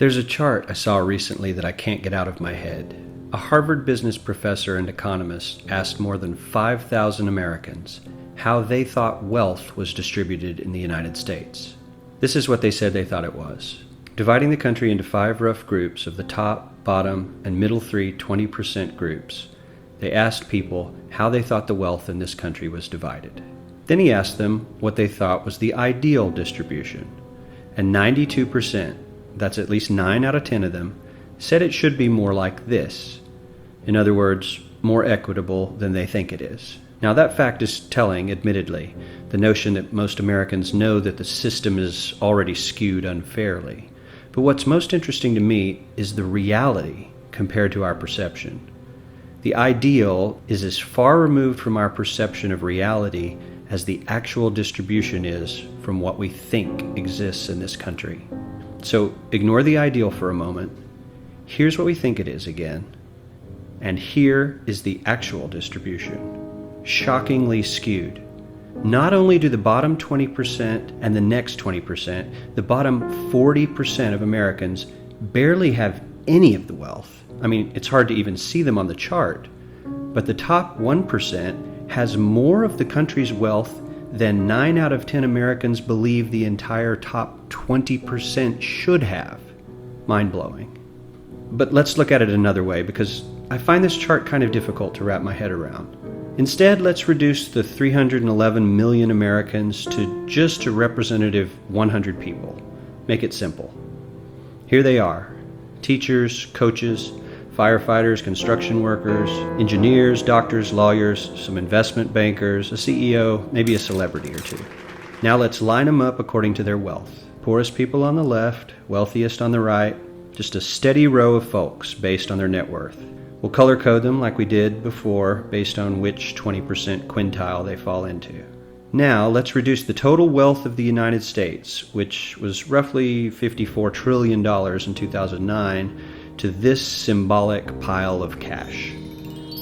There's a chart I saw recently that I can't get out of my head. A Harvard business professor and economist asked more than 5,000 Americans how they thought wealth was distributed in the United States. This is what they said they thought it was. Dividing the country into 5 rough groups of the top, bottom, and middle 3 20% groups, they asked people how they thought the wealth in this country was divided. Then he asked them what they thought was the ideal distribution. And 92%, that's at least 9 out of 10 of them, said it should be more like this. In other words, more equitable than they think it is. Now that fact is telling, admittedly, the notion that most Americans know that the system is already skewed unfairly. But what's most interesting to me is the reality compared to our perception. The ideal is as far removed from our perception of reality as the actual distribution is from what we think exists in this country. So ignore the ideal for a moment. Here's what we think it is again. And here is the actual distribution. Shockingly skewed. Not only do the bottom 20% and the next 20%, the bottom 40% of Americans barely have any of the wealth. I mean, it's hard to even see them on the chart. But the top 1% has more of the country's wealth than 9 out of 10 Americans believe the entire top 20% should have. Mind-blowing. But let's look at it another way, because I find this chart kind of difficult to wrap my head around. Instead, let's reduce the 311 million Americans to just a representative 100 people. Make it simple. Here they are: teachers, coaches, firefighters, construction workers, engineers, doctors, lawyers, some investment bankers, a CEO, maybe a celebrity or two. Now let's line them up according to their wealth. Poorest people on the left, wealthiest on the right, just a steady row of folks based on their net worth. We'll color code them like we did before based on which 20% quintile they fall into. Now let's reduce the total wealth of the United States, which was roughly $54 trillion in 2009, to this symbolic pile of cash.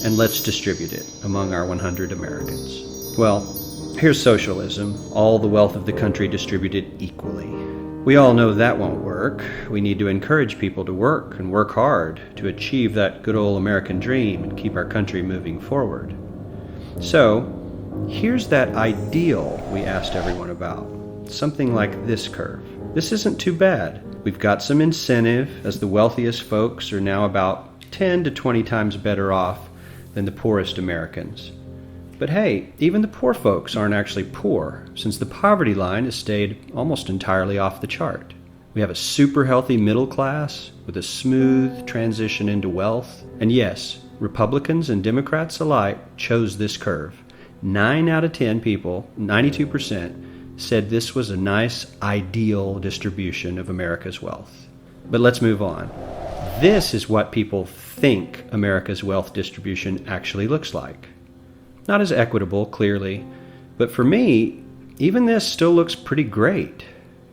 And let's distribute it among our 100 Americans. Well, here's socialism, all the wealth of the country distributed equally. We all know that won't work. We need to encourage people to work and work hard to achieve that good old American dream and keep our country moving forward. So, here's that ideal we asked everyone about. Something like this curve. This isn't too bad. We've got some incentive, as the wealthiest folks are now about 10 to 20 times better off than the poorest Americans. But hey, even the poor folks aren't actually poor, since the poverty line has stayed almost entirely off the chart. We have a super healthy middle class with a smooth transition into wealth. And yes, Republicans and Democrats alike chose this curve. 9 out of 10 people, 92%, said this was a nice, ideal distribution of America's wealth. But let's move on. This is what people think America's wealth distribution actually looks like. Not as equitable, clearly, but for me, even this still looks pretty great.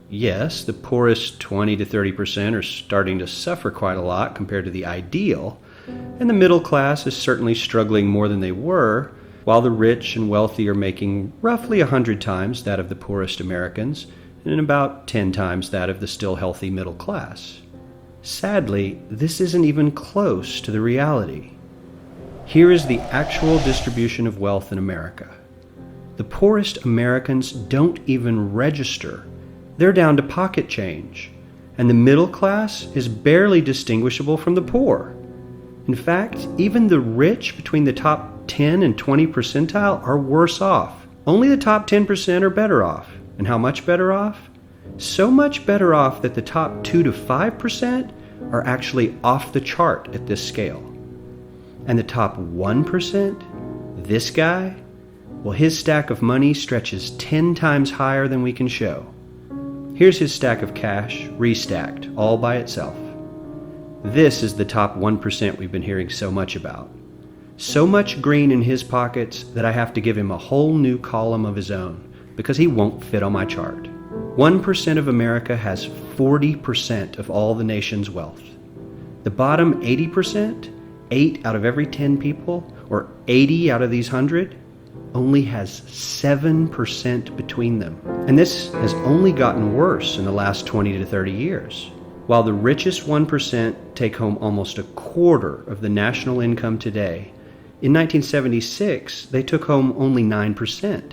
Yes, the poorest 20 to 30% are starting to suffer quite a lot compared to the ideal, and the middle class is certainly struggling more than they were, while the rich and wealthy are making roughly 100 times that of the poorest Americans, and about 10 times that of the still healthy middle class. Sadly, this isn't even close to the reality. Here is the actual distribution of wealth in America. The poorest Americans don't even register. They're down to pocket change, and the middle class is barely distinguishable from the poor. In fact, even the rich between the top 10 and 20 percentile are worse off. Only the top 10% are better off. And how much better off? So much better off that the top 2 to 5% are actually off the chart at this scale. And the top 1%, this guy, well, his stack of money stretches 10 times higher than we can show. Here's his stack of cash, restacked, all by itself. This is the top 1% we've been hearing so much about. So much green in his pockets that I have to give him a whole new column of his own, because he won't fit on my chart. 1% of America has 40% of all the nation's wealth. The bottom 80%, 8 out of every 10 people, or 80 out of these 100, only has 7% between them. And this has only gotten worse in the last 20 to 30 years. While the richest 1% take home almost a quarter of the national income today, in 1976 they took home only 9%,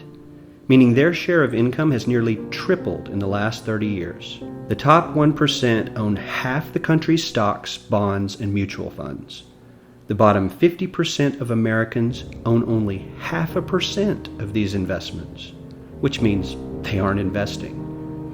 meaning their share of income has nearly tripled in the last 30 years. The top 1% own half the country's stocks, bonds, and mutual funds. The bottom 50% of Americans own only 0.5% of these investments, which means they aren't investing.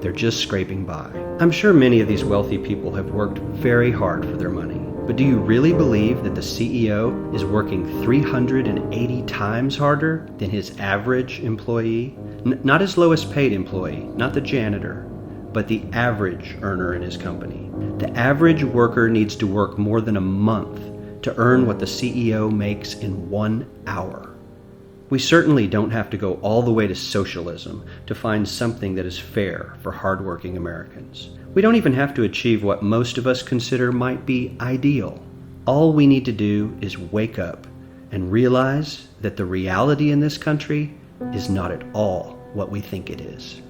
They're just scraping by. I'm sure many of these wealthy people have worked very hard for their money, but do you really believe that the CEO is working 380 times harder than his average employee? Not his lowest paid employee, not the janitor, but the average earner in his company. The average worker needs to work more than a month to earn what the CEO makes in 1 hour. We certainly don't have to go all the way to socialism to find something that is fair for hardworking Americans. We don't even have to achieve what most of us consider might be ideal. All we need to do is wake up and realize that the reality in this country is not at all what we think it is.